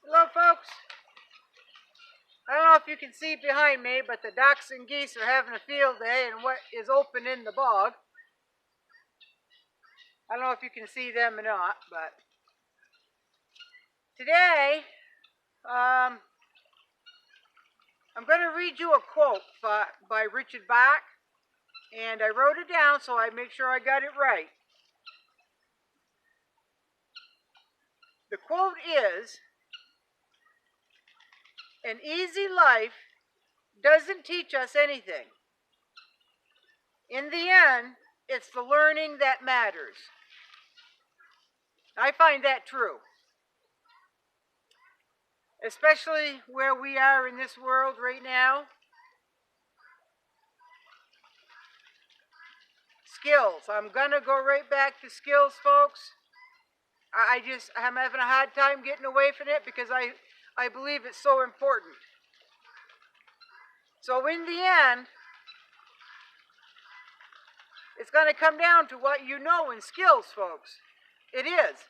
Hello folks. I don't know if you can see behind me, but the ducks and geese are having a field day in what is open in the bog. I don't know if you can see them or not, but today I'm going to read you a quote by Richard Bach, and I wrote it down so I make sure I got it right. The quote is, "An easy life doesn't teach us anything. In the end, it's the learning that matters." I find that true. Especially where we are in this world right now. Skills. I'm going to go right back to skills, folks. I'm having a hard time getting away from it because I believe it's so important. So in the end, it's going to come down to what you know in skills, folks. It is.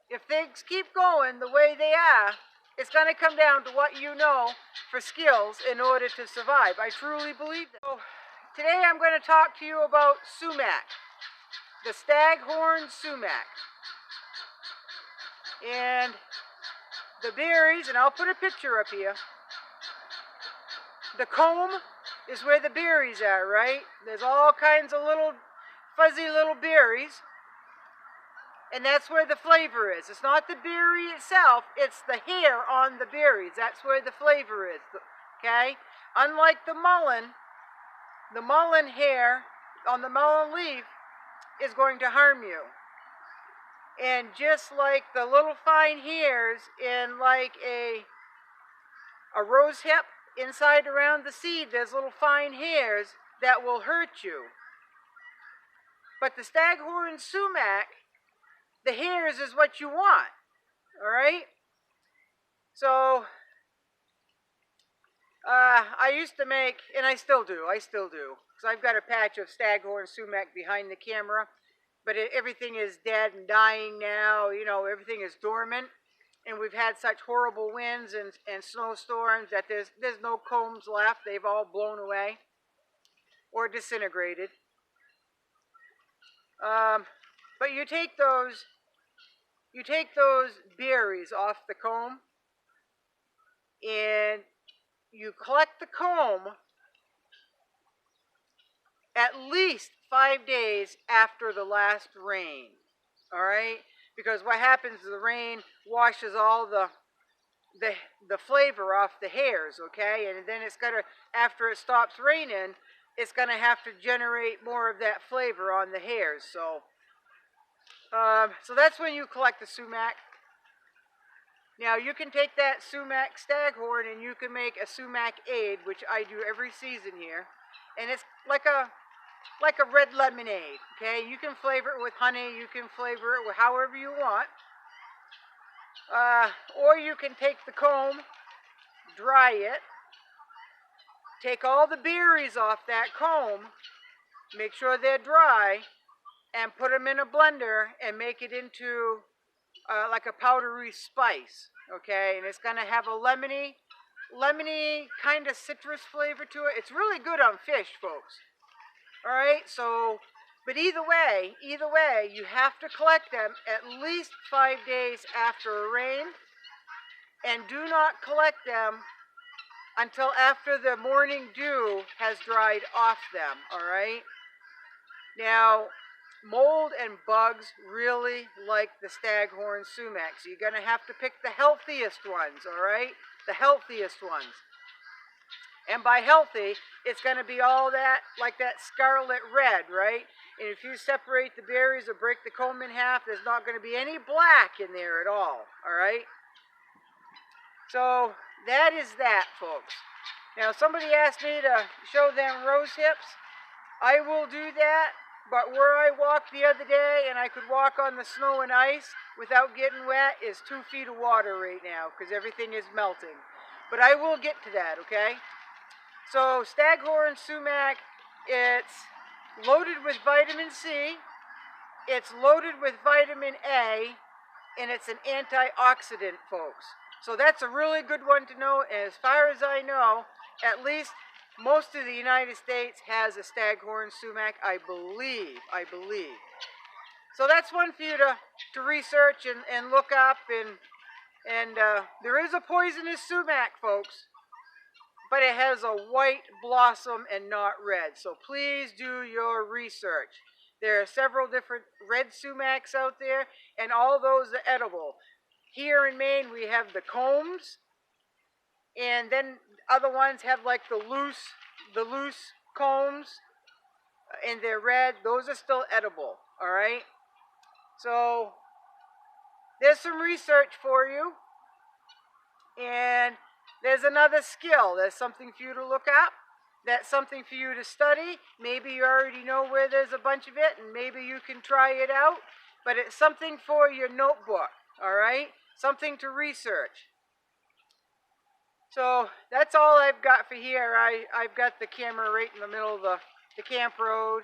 If things keep going the way they are, it's going to come down to what you know for skills in order to survive. I truly believe that. So today I'm going to talk to you about sumac, the Staghorn Sumac. And the berries, and I'll put a picture up here. The comb is where the berries are, right? There's all kinds of little fuzzy little berries. And that's where the flavor is. It's not the berry itself, it's the hair on the berries. That's where the flavor is, okay? Unlike the mullein hair on the mullein leaf is going to harm you. And just like the little fine hairs in like a rose hip, inside around the seed, there's little fine hairs that will hurt you. But the Staghorn Sumac, the hairs is what you want, all right? So, I used to make, and I still do, because I've got a patch of Staghorn Sumac behind the camera, but everything is dead and dying now, you know, everything is dormant, and we've had such horrible winds and snowstorms that there's no combs left. They've all blown away or disintegrated. But you take those berries off the comb, and you collect the comb at least 5 days after the last rain, all right? Because what happens is the rain washes all the flavor off the hairs, okay? And then it's gonna, after it stops raining, it's gonna have to generate more of that flavor on the hairs. So that's when you collect the sumac. Now you can take that sumac staghorn and you can make a sumac aid, which I do every season here, and it's like a red lemonade. Okay, you can flavor it with honey, you can flavor it with however you want, or you can take the comb, dry it, take all the berries off that comb, make sure they're dry, and put them in a blender and make it into like a powdery spice, okay? And it's going to have a lemony kind of citrus flavor to it. It's really good on fish, folks. All right, so, but either way, you have to collect them at least 5 days after a rain, and do not collect them until after the morning dew has dried off them, all right? Now, mold and bugs really like the Staghorn Sumac, so you're going to have to pick the healthiest ones, all right? The healthiest ones. And by healthy, it's going to be all that, like that scarlet red, right? And if you separate the berries or break the comb in half, there's not going to be any black in there at all right? So that is that, folks. Now, somebody asked me to show them rose hips. I will do that, but where I walked the other day and I could walk on the snow and ice without getting wet is 2 feet of water right now because everything is melting. But I will get to that, okay? So Staghorn Sumac, it's loaded with vitamin C, it's loaded with vitamin A, and it's an antioxidant, folks. So that's a really good one to know. And as far as I know, at least most of the United States has a Staghorn Sumac, I believe. So that's one for you to research and look up. And there is a poisonous sumac, folks, but it has a white blossom and not red. So please do your research. There are several different red sumacs out there, and all those are edible. Here in Maine, we have the combs, and then other ones have like the loose combs, and they're red. Those are still edible, all right? So there's some research for you, and there's another skill. There's something for you to look up. That's something for you to study. Maybe you already know where there's a bunch of it, and maybe you can try it out. But it's something for your notebook, all right? Something to research. So that's all I've got for here. I've got the camera right in the middle of the camp road.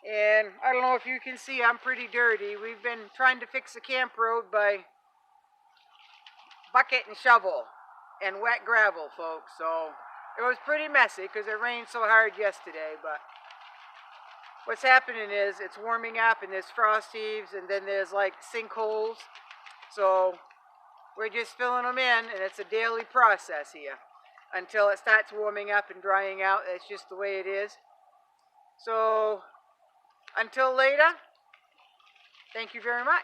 And I don't know if you can see, I'm pretty dirty. We've been trying to fix the camp road by bucket and shovel and wet gravel, folks. So it was pretty messy because it rained so hard yesterday. But what's happening is it's warming up and there's frost heaves and then there's like sinkholes. So we're just filling them in, and it's a daily process here until it starts warming up and drying out. That's just the way it is. So until later, thank you very much.